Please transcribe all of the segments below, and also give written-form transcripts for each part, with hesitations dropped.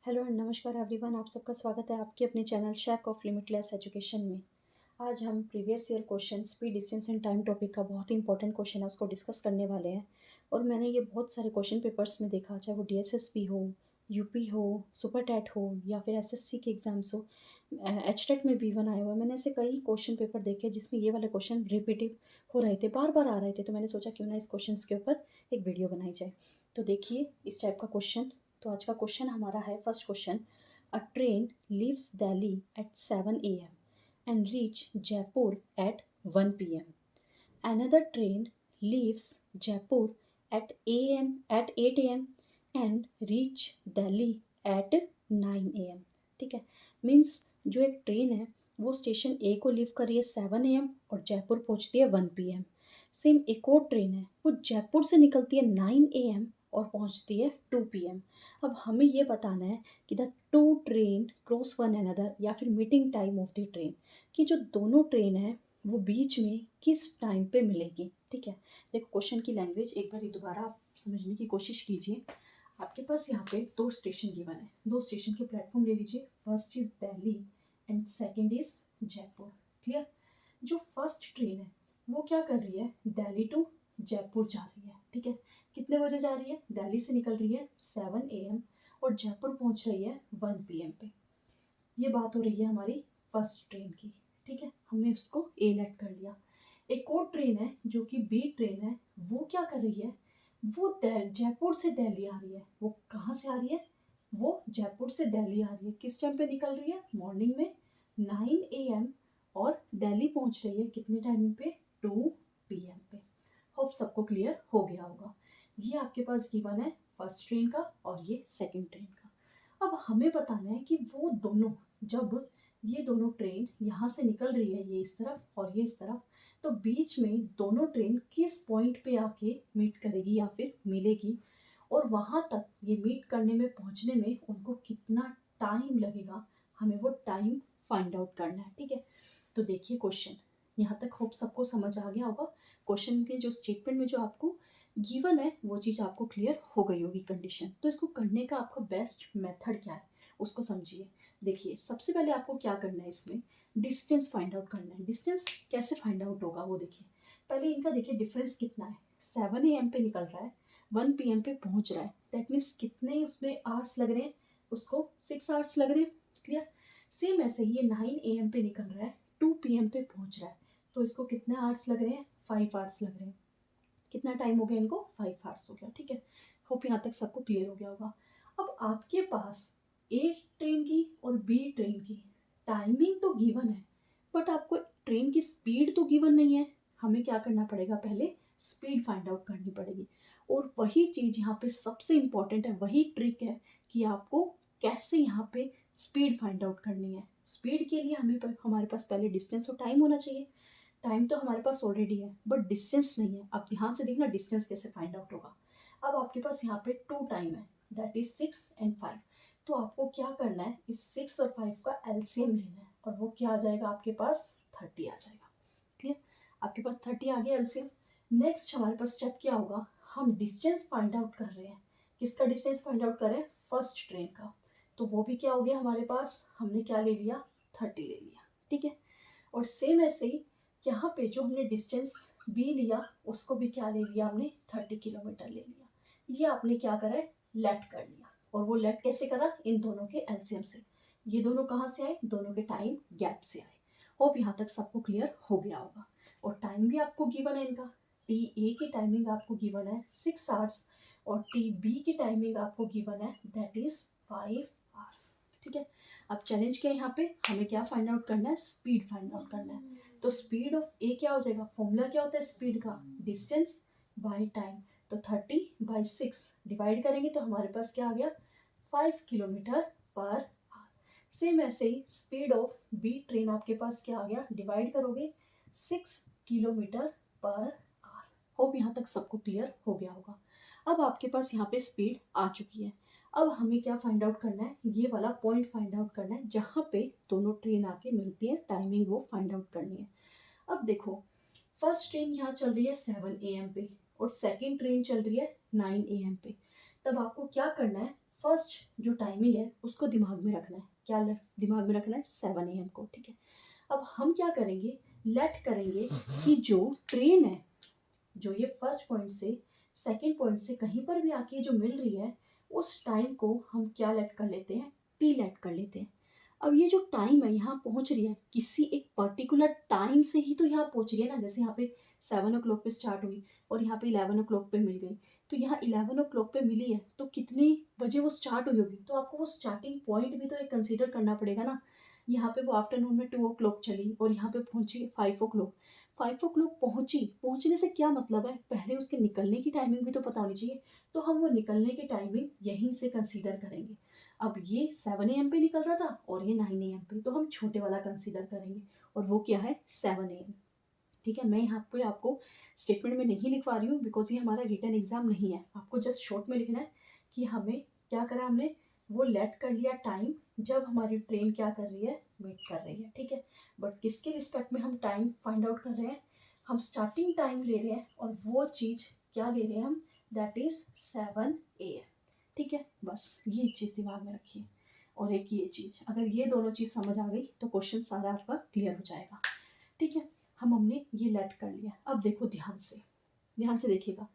Hello and नमस्कार everyone, आप सबका स्वागत है आपके अपने चैनल शैक ऑफ लिमिटलेस एजुकेशन में। आज हम previous year question speed distance and time topic का बहुत ही इंपॉर्टेंट क्वेश्चन है उसको डिस्कस करने वाले हैं। और मैंने ये बहुत सारे क्वेश्चन पेपर्स में देखा, चाहे वो डीएसएसपी हो, यूपी हो, सुपर टैट हो या फिर एसएससी के एग्जाम्स हो, एचटेट में भी वन आया हुआ है। मैंने ऐसे कई क्वेश्चन पेपर देखे जिसमें ये वाले क्वेश्चन रिपीटिव हो रहे थे, बार बार आ रहे थे, तो मैंने सोचा क्यों ना इस क्वेश्चन के ऊपर एक वीडियो बनाई जाए। तो देखिए इस टाइप का क्वेश्चन। तो आज का क्वेश्चन हमारा है, first question, a train leaves Delhi at 7 a.m. and reach Jaipur at 1 p.m. Another train leaves Jaipur at 8 a.m. and reach Delhi at 9 a.m. ठीक है, मीन्स जो एक ट्रेन है वो स्टेशन ए को लीव कर रही है 7 a.m. और जयपुर पहुंचती है 1 p.m. सेम एक और ट्रेन है वो जयपुर से निकलती है 9 a.m. और पहुंचती है 2 p.m. अब हमें ये बताना है कि the two train cross one another या फिर meeting time of the train, कि जो दोनों ट्रेन है वो बीच में किस टाइम पे मिलेगी। ठीक है, देखो क्वेश्चन की लैंग्वेज एक बार दोबारा आप समझने की कोशिश कीजिए। आपके पास यहाँ पे दो स्टेशन गिवन है, दो स्टेशन के प्लेटफॉर्म ले लीजिए। First is Delhi and second is Jaipur. Clear. जो फर्स्ट ट्रेन है वो क्या कर रही है, दिल्ली टू जयपुर जा रही है। ठीक है, कितने बजे जा रही है, दिल्ली से निकल रही है 7 a.m. और जयपुर पहुंच रही है 1 p.m. पे। ये बात हो रही है हमारी फर्स्ट ट्रेन की। ठीक है, हमने उसको ए लेट कर लिया। एक और ट्रेन है जो कि बी ट्रेन है, वो क्या कर रही है, वो जयपुर से दिल्ली आ रही है। वो कहाँ से आ रही है, वो जयपुर से दिल्ली आ रही है। किस टाइम पे निकल रही है, मॉर्निंग में 9 a.m. और दिल्ली पहुंच रही है कितने टाइम पे, 2 p.m. पे। होप सबको क्लियर हो गया होगा। ये आपके पास गिवन है फर्स्ट ट्रेन का और ये सेकंड ट्रेन का। अब हमें बताना है कि वो दोनों, जब ये दोनों ट्रेन यहाँ से निकल रही है, ये इस तरफ और ये इस तरफ, तो बीच में दोनों ट्रेन किस पॉइंट पे आके मीट करेगी या फिर मिलेगी, और वहाँ तक ये मीट करने में पहुँचने में उनको कितना टाइम लगेगा, हमें वो टाइम फाइंड आउट करना है। ठीक है, तो देखिए क्वेश्चन यहाँ तक होप सबको समझ आ गया होगा। क्वेश्चन के जो स्टेटमेंट में जो आपको गिवन है वो चीज़ आपको क्लियर हो गई होगी कंडीशन। तो इसको करने का आपका बेस्ट मेथड क्या है उसको समझिए। देखिए सबसे पहले आपको क्या करना है, इसमें डिस्टेंस फाइंड आउट करना है। डिस्टेंस कैसे फाइंड आउट होगा वो देखिए। पहले इनका देखिए डिफरेंस कितना है, 7 a.m. पे निकल रहा है, 1 p.m. पे पहुंच रहा है। दैट मीन्स कितने उसमें आवर्स लग रहे हैं, उसको 6 आवर्स लग रहे हैं। क्लियर। सेम ऐसे ही ये 9 a.m. पे निकल रहा है, 2 p.m. पे पहुंच रहा है, तो इसको कितने आवर्स लग रहे हैं, 5 आवर्स लग रहे हैं। कितना टाइम हो गया इनको, 5 आवर्स हो गया। ठीक है, होप यहाँ तक सबको क्लियर हो गया होगा। अब आपके पास ए ट्रेन की और बी ट्रेन की टाइमिंग तो गिवन है, बट आपको ट्रेन की स्पीड तो गिवन नहीं है। हमें क्या करना पड़ेगा, पहले स्पीड फाइंड आउट करनी पड़ेगी। और वही चीज़ यहाँ पे सबसे इम्पॉर्टेंट है, वही ट्रिक है कि आपको कैसे यहाँ पे स्पीड फाइंड आउट करनी है। स्पीड के लिए हमारे पास पहले डिस्टेंस और टाइम होना चाहिए। टाइम तो हमारे पास ऑलरेडी है बट डिस्टेंस नहीं है। अब ध्यान से देखना डिस्टेंस कैसे फाइंड आउट होगा। अब आपके पास यहाँ पे टू टाइम है, दैट इज 6 and 5। तो आपको क्या करना है, इस 6 और 5 का एलसीएम लेना है, और वो क्या आ जाएगा आपके पास, 30 आ जाएगा। क्लियर, आपके पास 30 आ गया एलसीएम। नेक्स्ट हमारे पास स्टेप क्या होगा, हम डिस्टेंस फाइंड आउट कर रहे हैं। किसका डिस्टेंस फाइंड आउट कर रहे हैं, फर्स्ट ट्रेन का। तो वो भी क्या हो गया हमारे पास, हमने क्या ले लिया, 30 ले लिया। ठीक है, और सेम ऐसे ही यहाँ पे जो हमने डिस्टेंस बी लिया उसको भी क्या ले लिया हमने, 30 किलोमीटर ले लिया। ये आपने क्या करा है, लेट कर लिया। और वो लेट कैसे करा, इन दोनों के एलसीएम से। ये दोनों कहाँ से आए, दोनों के टाइम गैप से आए। होप यहाँ तक सबको क्लियर हो गया होगा। और टाइम भी आपको गिवन है इनका। टी ए की टाइमिंग आपको गिवन है 6 आवर्स, और टी बी की टाइमिंग आपको गिवन है दैट इज 5 आवर। ठीक है, अब चैलेंज क्या है यहाँ पे, हमें क्या फाइंड आउट करना है, स्पीड फाइंड आउट करना है। तो स्पीड ऑफ ए क्या हो जाएगा, फॉर्मूला क्या होता है स्पीड का, डिस्टेंस बाय टाइम। तो 30/6 डिवाइड करेंगे तो हमारे पास क्या आ गया, 5 किलोमीटर पर। सेम ऐसे ही स्पीड ऑफ बी ट्रेन आपके पास क्या आ गया, डिवाइड करोगे 6 किलोमीटर पर आवर। होप यहाँ तक सबको क्लियर हो गया होगा। अब आपके पास यहाँ पे स्पीड आ चुकी है। अब हमें क्या फाइंड आउट करना है, ये वाला पॉइंट फाइंड आउट करना है जहाँ पे दोनों ट्रेन आके मिलती है, टाइमिंग वो फाइंड आउट करनी है। अब देखो फर्स्ट ट्रेन यहाँ चल रही है 7 a.m. पे और सेकेंड ट्रेन चल रही है 9 a.m. पे। तब आपको क्या करना है, फर्स्ट जो टाइमिंग है उसको दिमाग में रखना है। क्या दिमाग में रखना है? 7 AM को, ठीक है। अब हम क्या करेंगे, लेट करेंगे कि जो ट्रेन है, जो ये फर्स्ट पॉइंट से सेकंड पॉइंट से कहीं पर भी आके जो मिल रही है, उस टाइम को हम क्या लेट कर लेते हैं? टी लेट कर लेते हैं। अब ये जो टाइम है यहाँ पहुँच रही है, किसी एक पर्टिकुलर टाइम से ही तो यहाँ पहुँच रही है ना। जैसे यहाँ पे 7 o'clock पे स्टार्ट हुई और यहाँ पे 11 o'clock पे मिल गई, तो यहाँ 11 o'clock पे मिली है तो कितने बजे वो स्टार्ट हुई होगी? तो आपको वो स्टार्टिंग पॉइंट भी तो एक कंसिडर करना पड़ेगा ना। यहाँ पे वो आफ्टरनून में 2 o'clock चली और यहाँ पे पहुँची 5 o'clock। 5 o'clock पहुँची, पहुँचने से क्या मतलब है? पहले उसके निकलने की टाइमिंग भी तो पता होनी चाहिए। तो हम वो निकलने की टाइमिंग यहीं से कंसीडर करेंगे। अब ये 7 AM पे निकल रहा था और ये 9 AM पे, तो हम छोटे वाला कंसीडर करेंगे और वो क्या है? 7 AM। ठीक है, मैं यहाँ पे आपको स्टेटमेंट में नहीं लिखवा रही हूँ बिकॉज ये हमारा रिटन एग्जाम नहीं है। आपको जस्ट शॉर्ट में लिखना है कि हमें क्या करा, हमने वो लेट कर लिया टाइम जब हमारी ट्रेन क्या कर रही है? वेट कर रही है, ठीक है। बट किसके रिस्पेक्ट में हम टाइम फाइंड आउट कर रहे हैं? हम स्टार्टिंग टाइम ले रहे हैं और वो चीज़ क्या ले रहे हैं हम? दैट इज़ 7 AM, ठीक है। बस ये चीज़ दिमाग में रखिए। और एक ये चीज़, अगर ये दोनों चीज़ समझ आ गई तो क्वेश्चन सारा आपका क्लियर हो जाएगा, ठीक है। हमने ये लेट कर लिया। अब देखो ध्यान से देखिएगा।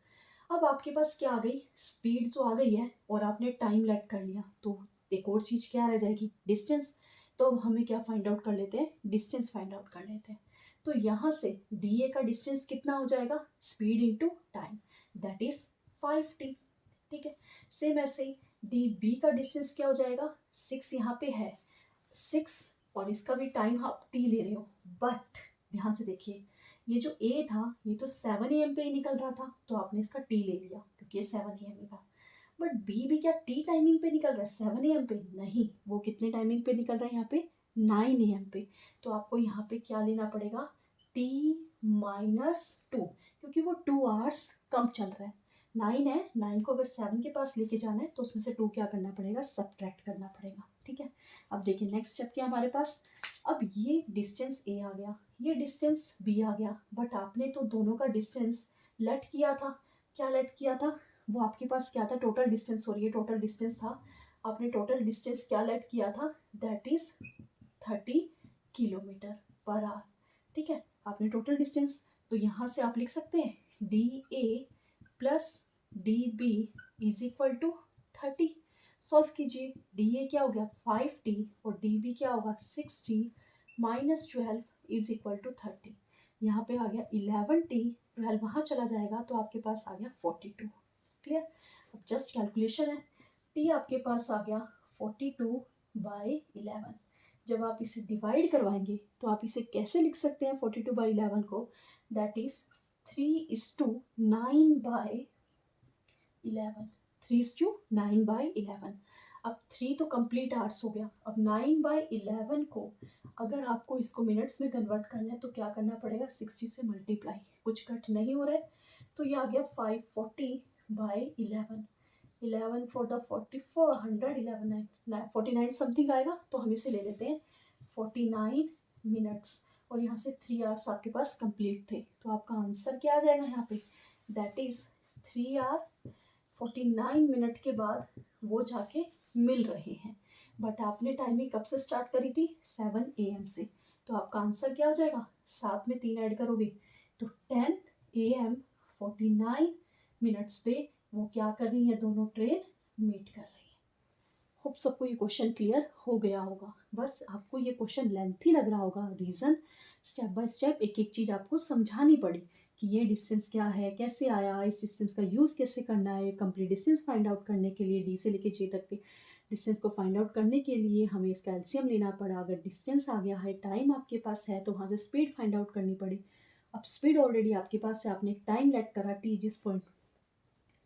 अब आपके पास क्या आ गई? स्पीड तो आ गई है और आपने टाइम लेट कर लिया, तो एक और चीज़ क्या रह जाएगी? डिस्टेंस। तो अब हमें क्या फाइंड आउट कर लेते हैं? डिस्टेंस फाइंड आउट कर लेते हैं। तो यहाँ से डी ए का डिस्टेंस कितना हो जाएगा? Speed into time, that is 5t, ठीक है। सेम ऐसे ही डी बी का डिस्टेंस क्या हो जाएगा? 6 यहाँ पे है, 6, और इसका भी टाइम आप टी ले रहे हो। बट ध्यान से देखिए, ये जो ए था ये तो 7 AM पे ही निकल रहा था, तो आपने इसका टी ले लिया क्योंकि ये 7 AM ही था। बट बी भी क्या टी टाइमिंग पे निकल रहा है? 7 AM पे नहीं, वो कितने टाइमिंग पे निकल रहा है यहाँ पे? 9 AM पे। तो आपको यहाँ पे क्या लेना पड़ेगा? T-2, क्योंकि वो 2 आवर्स कम चल रहा है। 9 है, 9 को अगर 7 के पास लेके जाना है तो उसमें से 2 क्या करना पड़ेगा? सब्ट्रैक्ट करना पड़ेगा, ठीक है। अब देखिए नेक्स्ट स्टेप क्या हमारे पास। अब ये डिस्टेंस ए आ गया, ये डिस्टेंस बी आ गया, बट आपने तो दोनों का डिस्टेंस लेट किया था। क्या लेट किया था? वो आपके पास क्या था? टोटल डिस्टेंस, सॉरी ये टोटल डिस्टेंस था। आपने टोटल डिस्टेंस क्या लेट किया था? That is 30 kilometre per hour, ठीक है। आपने टोटल डिस्टेंस, तो यहाँ से आप लिख सकते हैं D A plus D B is equal to 30। Solve कीजिए, डी ए क्या हो गया? 5t और डी बी क्या होगा? 6t minus 12 is equal to 30। यहाँ पे आ गया 11t, 12 वहाँ चला जाएगा तो आपके पास आ गया 42। क्लियर? अब जस्ट कैलकुलेशन है, t आपके पास आ गया 42/11। जब आप इसे डिवाइड करवाएंगे तो आप इसे कैसे लिख सकते हैं 42/11 को? That is 3:9/11, 3:9/11। अब 3 तो कंप्लीट आवर्स हो गया, अब 9/11 को अगर आपको इसको मिनट्स में कन्वर्ट करना है तो क्या करना पड़ेगा? 60 से मल्टीप्लाई, कुछ कट नहीं हो रहा है, तो ये आ गया 540/11। 11 फॉर द 44, 100, 11 49 समथिंग आएगा, तो हम इसे ले लेते हैं 49 मिनट्स। और यहाँ से 3 आवर्स आपके पास कंप्लीट थे, तो आपका आंसर क्या आ जाएगा यहाँ पे? दैट इज 3 आवर 49 मिनट के बाद वो जाके मिल रहे हैं। बट आपने टाइमिंग कब से स्टार्ट करी थी? 7 AM से। तो आपका आंसर क्या हो जाएगा? 7 में 3 ऐड करोगे तो 10 AM 49 मिनट्स पे वो क्या कर रही है? दोनों ट्रेन मीट कर रही है। होप सबको ये क्वेश्चन क्लियर हो गया होगा। बस आपको ये क्वेश्चन लेंथी लग रहा होगा, रीज़न स्टेप बाय स्टेप एक एक चीज़ आपको समझानी पड़ी कि ये डिस्टेंस क्या है, कैसे आया, इस डिस्टेंस का यूज़ कैसे करना है। कंप्लीट डिस्टेंस फाइंड आउट करने के लिए डी से लेके जे तक के डिस्टेंस को फाइंड आउट करने के लिए हमें इसका एलसीएम लेना पड़ा। अगर डिस्टेंस आ गया है, टाइम आपके पास है, तो वहाँ से स्पीड फाइंड आउट करनी पड़ी। अब स्पीड ऑलरेडी आपके पास है, आपने टाइम लेट करा, टी जिस पॉइंट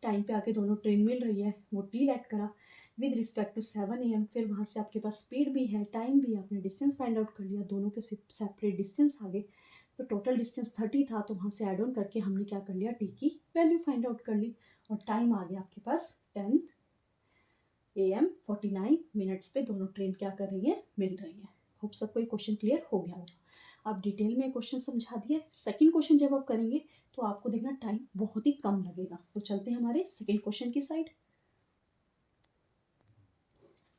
टाइम पे आके दोनों ट्रेन मिल रही है वो टी लेट करा विद रिस्पेक्ट टू 7 AM। फिर वहाँ से आपके पास स्पीड भी है, टाइम भी है, आपने डिस्टेंस फाइंड आउट कर लिया, दोनों के सेपरेट डिस्टेंस आ गए, तो टोटल डिस्टेंस 30 था, तो वहाँ से ऐड ऑन करके हमने क्या कर लिया? टी की वैल्यू फाइंड आउट कर ली और टाइम आ गया आपके पास 10 AM 49 मिनट्स पे दोनों ट्रेन क्या कर रही है? मिल रही है। होप सबको ये क्वेश्चन क्लियर हो गया होगा। आप डिटेल में क्वेश्चन समझा दिए। सेकंड क्वेश्चन जब आप करेंगे तो आपको देखना टाइम बहुत ही कम लगेगा। तो चलते हैं हमारे सेकंड क्वेश्चन की side.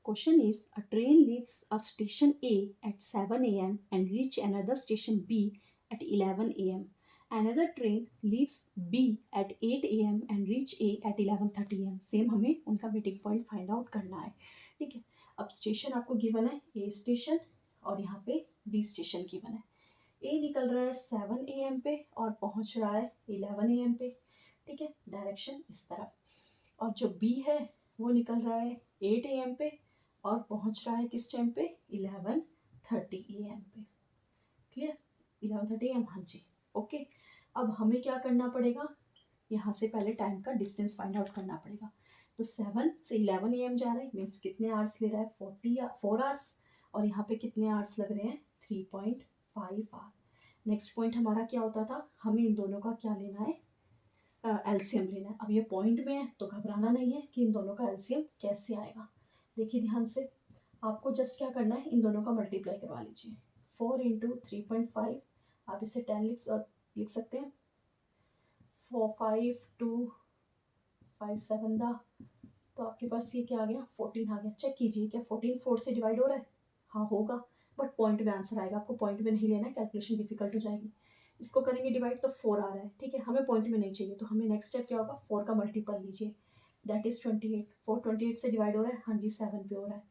Question is, a train leaves a station A at 7 a.m. and reach another station B at 11 a.m. Another train leaves B at 8 a.m. and reach A at 11:30 a.m. Same हमें उनका meeting point find out करना है. ठीक है, अब station आपको given है A station और यहाँ पे B स्टेशन गिवन है. A निकल रहा है 7 a.m. पे और पहुँच रहा है 11 a.m. पे. ठीक है, डायरेक्शन इस तरफ. और जो B है वो निकल रहा है 8 a.m. पे और पहुंच रहा है किस टाइम पे 11:30 a.m. पे. क्लियर? 11:30 a.m. हाँ जी. ओके, अब हमें क्या करना पड़ेगा, यहाँ से पहले टाइम का डिस्टेंस फाइंड आउट करना पड़ेगा. तो 7 से 11 a.m. जा रहा है, मीन्स कितने आवर्स ले रहा है 4 आवर्स. और यहाँ पे कितने आवर्स लग रहे हैं 3.5 आवर. नेक्स्ट पॉइंट हमारा क्या होता था, हमें इन दोनों का क्या लेना है, एलसीएम लेना है. अब ये पॉइंट में है तो घबराना नहीं है कि इन दोनों का एलसीएम कैसे आएगा. देखिए ध्यान से, आपको जस्ट क्या करना है, इन दोनों का मल्टीप्लाई करवा लीजिए. 4 इंटू 3.5, आप इसे 10 लिख सकते हैं. 4 5 2 5 7 दा, तो आपके पास ये क्या आ गया 14 आ गया. चेक कीजिए क्या 14 4 से डिवाइड हो रहा है. हाँ होगा, बट पॉइंट में आंसर आएगा. आपको पॉइंट में नहीं लेना है, कैलकुलेशन डिफिकल्ट हो जाएगी. इसको करेंगे डिवाइड तो 4 आ रहा है. ठीक है, हमें पॉइंट में नहीं चाहिए, तो हमें नेक्स्ट स्टेप क्या होगा, 4 का मल्टीपल लीजिए, दैट इज 28. 4 28 से डिवाइड हो रहा है, हाँ जी 7 पे हो रहा है.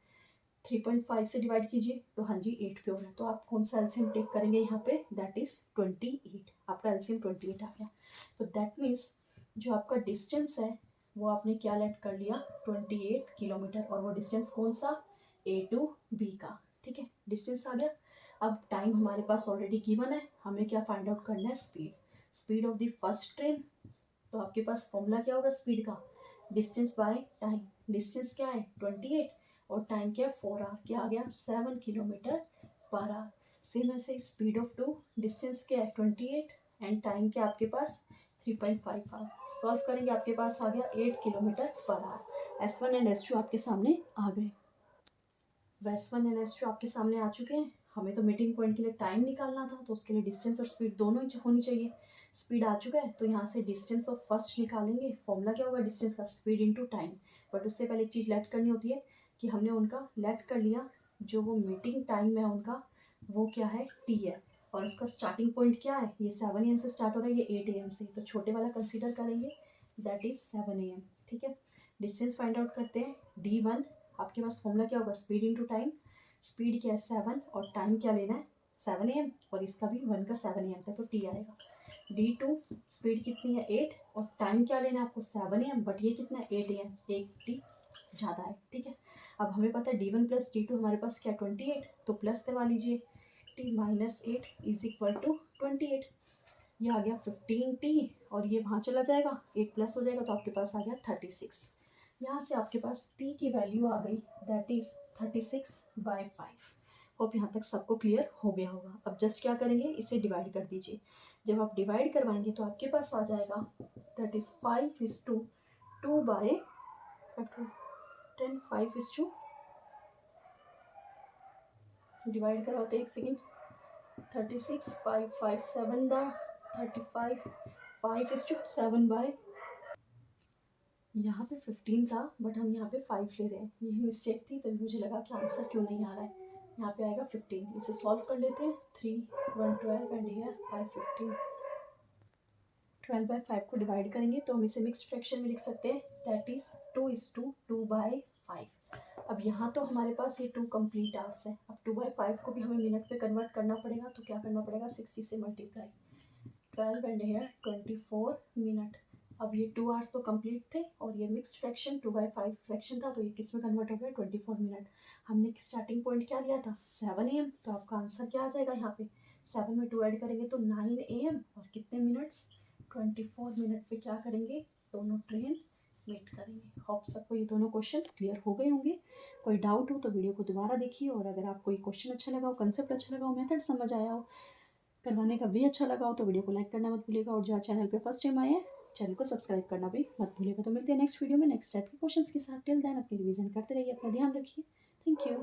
3.5 से डिवाइड कीजिए तो हाँ जी 8 पे हो रहा है. तो आप कौन सा एलसीएम टेक करेंगे यहाँ पे, दैट इज 28. आपका एलसीएम 28 आ गया. तो दैट मीन्स जो आपका डिस्टेंस है वो आपने क्या लेट कर लिया 28 किलोमीटर. और वो डिस्टेंस कौन सा, A टू B का. ठीक है, डिस्टेंस आ गया. अब टाइम हमारे पास ऑलरेडी गिवन है, हमें क्या फाइंड आउट करना है, speed of the first train. तो आपके पास फॉर्मूला क्या होगा स्पीड का, डिस्टेंस बाय टाइम. डिस्टेंस क्या है 28 और टाइम क्या है 4 आवर. क्या आ गया 7 किलोमीटर पर आवर. सेम ऐसे स्पीड ऑफ टू, डिस्टेंस क्या है 28 एंड टाइम क्या आपके पास 3.5 आवर. सॉल्व करेंगे आपके पास आ गया 8 kilometre per hour. S1 and S2 आपके सामने आ गए. S1 एंड S2 आपके सामने आ चुके हैं. हमें तो मीटिंग पॉइंट के लिए टाइम निकालना था, तो उसके लिए डिस्टेंस और स्पीड दोनों ही होनी चाहिए. स्पीड आ चुका है तो यहाँ से डिस्टेंस ऑफ फर्स्ट निकालेंगे. फॉर्मूला क्या होगा डिस्टेंस का, स्पीड इनटू टाइम. बट उससे पहले एक चीज़ लेट करनी होती है कि हमने उनका लेट कर लिया, जो वो मीटिंग टाइम है उनका वो क्या है T है. और उसका स्टार्टिंग पॉइंट क्या है, ये 7 AM से स्टार्ट हो रहा है, ये 8 AM से. तो छोटे वाला कंसिडर करेंगे, दैट इज 7 AM. ठीक है, डिस्टेंस फाइंड आउट करते हैं. D1 आपके पास फॉर्मूला क्या होगा, स्पीड इनटू टाइम. स्पीड क्या है 7 और टाइम क्या लेना है 7 AM. और इसका भी 1 का 7 AM था तो T आएगा. D2 स्पीड कितनी है 8 और टाइम क्या लेना है आपको 7 AM, बट ये कितना है 8 AM, एक T ज़्यादा है. ठीक है, अब हमें पता है D1 प्लस D2 हमारे पास क्या 28, तो प्लस करवा लीजिए. T minus 8 is equal to 28. ये आ गया 15T और ये वहाँ चला जाएगा, 8 प्लस हो जाएगा तो आपके पास आ गया 36. यहाँ से आपके पास T की वैल्यू आ गई, दैट इज 36/5. होप यहाँ तक सबको क्लियर हो गया होगा. अब जस्ट क्या करेंगे, इसे डिवाइड कर दीजिए. जब आप डिवाइड करवाएंगे तो आपके पास आ जाएगा दैट इज 5:2 10 5:, डिवाइड करवाते एक सेकेंड. 36 5 5 7 दा 35 5:7. यहाँ पे 15 था बट हम यहाँ पे 5 ले रहे हैं, यही मिस्टेक थी. तो मुझे लगा कि आंसर क्यों नहीं आ रहा है. यहाँ पे आएगा 15. इसे सॉल्व कर लेते हैं. 3 1 12 एंड हियर 5 15. 12/5 को डिवाइड करेंगे तो हम इसे मिक्स्ड फ्रैक्शन में लिख सकते हैं, दैट इज 2:2/5. अब यहाँ तो हमारे पास ये 2 कंप्लीट आवर्स है. अब 2/5 को भी हमें मिनट में कन्वर्ट करना पड़ेगा, तो क्या करना पड़ेगा 60 से मल्टीप्लाई. 12 and hair 24 minute. अब ये 2 आवर्स तो कंप्लीट थे और ये मिक्स्ड फ्रैक्शन 2/5 फ्रैक्शन था, तो ये किस में कन्वर्ट हो गया 24 मिनट. हमने स्टार्टिंग पॉइंट क्या लिया था 7 AM, तो आपका आंसर क्या आ जाएगा यहाँ पे 7 में 2 ऐड करेंगे तो 9 AM और कितने मिनट्स 24 मिनट पे क्या करेंगे, दोनों ट्रेन वेट करेंगे. होप सबको ये दोनों क्वेश्चन क्लियर हो गए होंगे. कोई डाउट हो तो वीडियो को दोबारा देखिए. और अगर आपको ये क्वेश्चन अच्छा लगा हो, कंसेप्ट अच्छा लगा हो, मेथड समझ आया हो, करवाने का भी अच्छा लगा हो, तो वीडियो को लाइक करना मत भूलिएगा. और जो चैनल पे फर्स्ट टाइम आए हैं चैनल को सब्सक्राइब करना भी मत भूलिएगा. तो मिलते हैं नेक्स्ट वीडियो में नेक्स्ट टाइप के क्वेश्चंस के साथ. टिल देन अपनी रिवीजन करते रहिए, अपना ध्यान रखिए. Thank you.